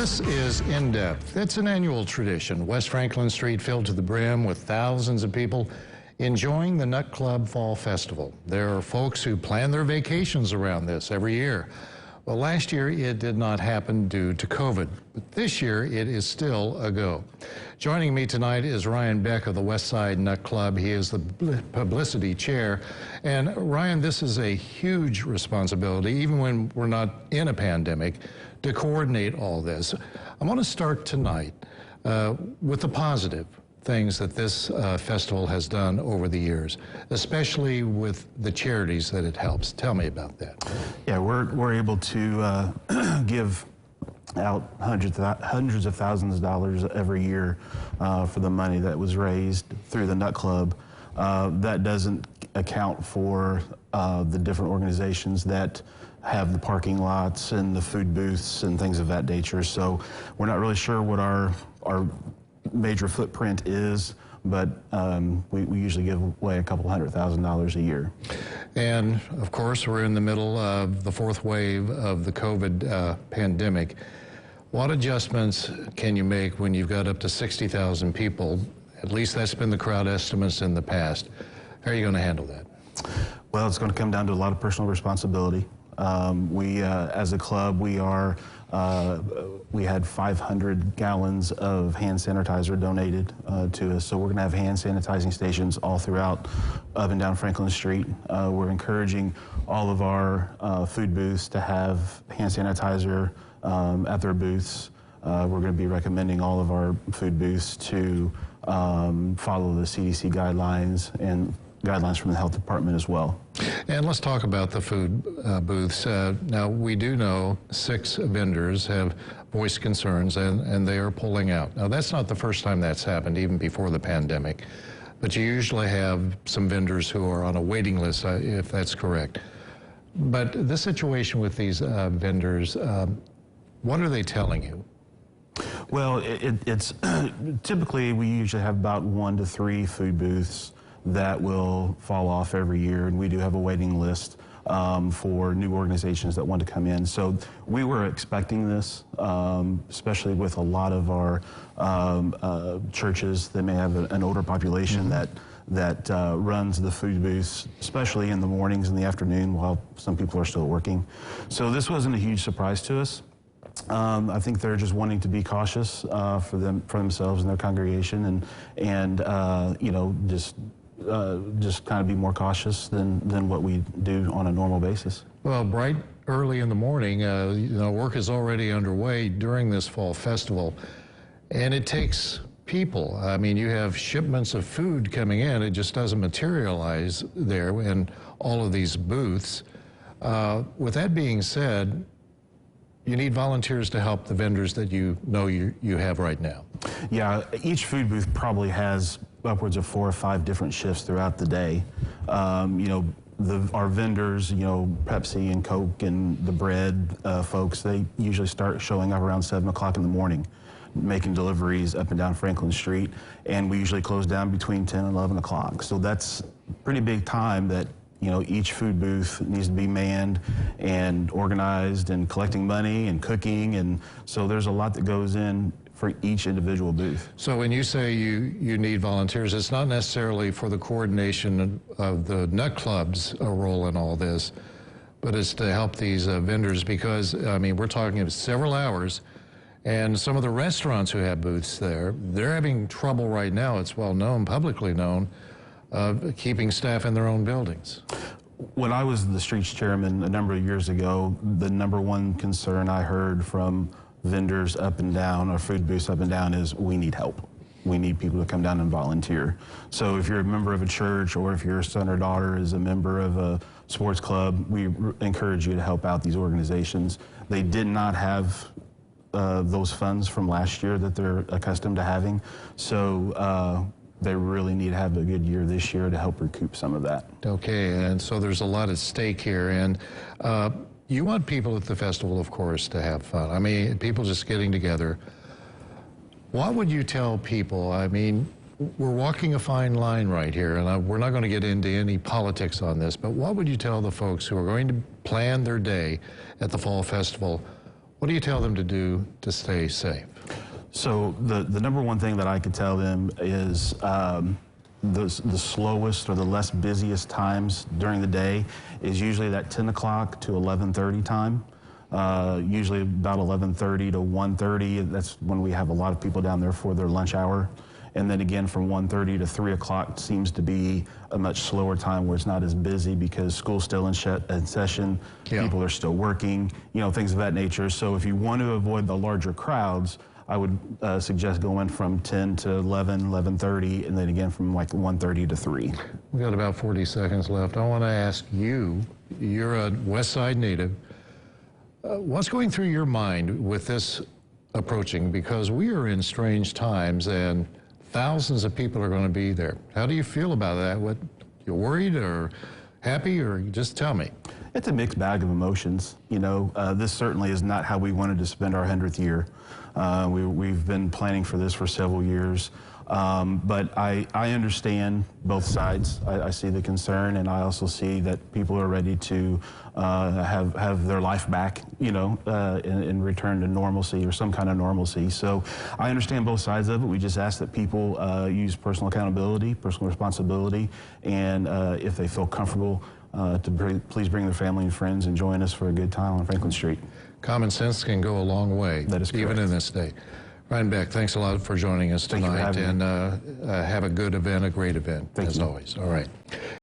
This is In Depth. It's an annual tradition. West Franklin Street filled to the brim with thousands of people enjoying the Nut Club Fall Festival. There are folks who plan their vacations around this every year. Well, last year it did not happen due to COVID, but this year it is still a go. Joining me tonight is Ryan Beck of the West Side Nut Club. He is the publicity chair. And Ryan, this is a huge responsibility, even when we're not in a pandemic, to coordinate all this. I want to start tonight with the positive things that this festival has done over the years, especially with the charities that it helps. Tell me about that. Yeah, we're able to give out hundreds of thousands of dollars every year for the money that was raised through the Nut Club. That doesn't account for the different organizations that have the parking lots and the food booths and things of that nature. So we're not really sure what our major footprint is, but we usually give away a couple $100,000 a year. And of course, we're in the middle of the fourth wave of the COVID pandemic. What adjustments can you make when you've got up to 60,000 people? At least that's been the crowd estimates in the past. How are you going to handle that? Well, it's going to come down to a lot of personal responsibility. As a club, we had 500 gallons of hand sanitizer donated to us. So we're going to have hand sanitizing stations all throughout up and down Franklin Street. We're encouraging all of our food booths to have hand sanitizer at their booths. We're going to be recommending all of our food booths to follow the CDC guidelines and guidelines from the health department as well. And let's talk about the food booths. Now, we do know 6 vendors have voiced concerns and they are pulling out. Now, that's not the first time that's happened, even before the pandemic. But you usually have some vendors who are on a waiting list, if that's correct. But the situation with these vendors, what are they telling you? Well, it's typically we usually have about 1 to 3 food booths that will fall off every year, and we do have a waiting list for new organizations that want to come in. So we were expecting this, especially with a lot of our churches that may have an older population that runs the food booths, especially in the mornings and the afternoon while some people are still working. So this wasn't a huge surprise to us. I think they're just wanting to be cautious for themselves and their congregation, and you know, just kind of be more cautious than what we do on a normal basis. Well, bright early in the morning, you know, work is already underway during this fall festival, and it takes people. I mean, you have shipments of food coming in. It just doesn't materialize there in all of these booths. With that being said, you need volunteers to help the vendors that you know you have right now. Yeah, each food booth probably has upwards of 4 or 5 different shifts throughout the day. You know, our vendors, you know, Pepsi and Coke and the bread folks, they usually start showing up around 7 o'clock in the morning, making deliveries up and down Franklin Street, and we usually close down between 10 and 11 o'clock. So that's pretty big time that, you know, each food booth needs to be manned and organized and collecting money and cooking, and so there's a lot that goes in for each individual booth. So when you say you need volunteers, it's not necessarily for the coordination of the Nut Club's role in all this, but it's to help these vendors, because, I mean, we're talking several hours, and some of the restaurants who have booths there, they're having trouble right now, it's well known, publicly known, keeping staff in their own buildings. When I was the streets chairman a number of years ago, the #1 concern I heard from vendors up and down, or food booths up and down, is we need help. We need people to come down and volunteer. So if you're a member of a church, or if your son or daughter is a member of a sports club, we encourage you to help out these organizations. They did not have those funds from last year that they're accustomed to having. So they really need to have a good year this year to help recoup some of that. Okay, and so there's a lot at stake here, and you want people at the festival, of course, to have fun. I mean, people just getting together. What would you tell people? I mean, we're walking a fine line right here, and we're not going to get into any politics on this, but what would you tell the folks who are going to plan their day at the Fall Festival? What do you tell them to do to stay safe? So the number one thing that I could tell them is the slowest or the less busiest times during the day is usually that 10 o'clock to 11:30 time. Usually about 11:30 to 1:30. That's when we have a lot of people down there for their lunch hour. And then again from 1:30 to 3 o'clock seems to be a much slower time where it's not as busy because school's still in session, people are still working, you know, things of that nature. So if you want to avoid the larger crowds, I would suggest going from 10 to 11, 11:30, and then again from like 1:30 to 3. We've got about 40 seconds left. I want to ask you, you're a West Side native, what's going through your mind with this approaching? Because we are in strange times and thousands of people are going to be there. How do you feel about that? What, you're worried or happy, or just tell me? It's a mixed bag of emotions. You know, this certainly is not how we wanted to spend our 100th year. We've been planning for this for several years. But I understand both sides. I see the concern, and I also see that people are ready to have their life back, you know, and return to normalcy or some kind of normalcy. So I understand both sides of it. We just ask that people use personal accountability, personal responsibility, and if they feel comfortable, please bring their family and friends and join us for a good time on Franklin Street. Common sense can go a long way, that is correct, even in this state. Ryan Beck, thanks a lot for joining us tonight, and have a good event, a great event, as always. All right.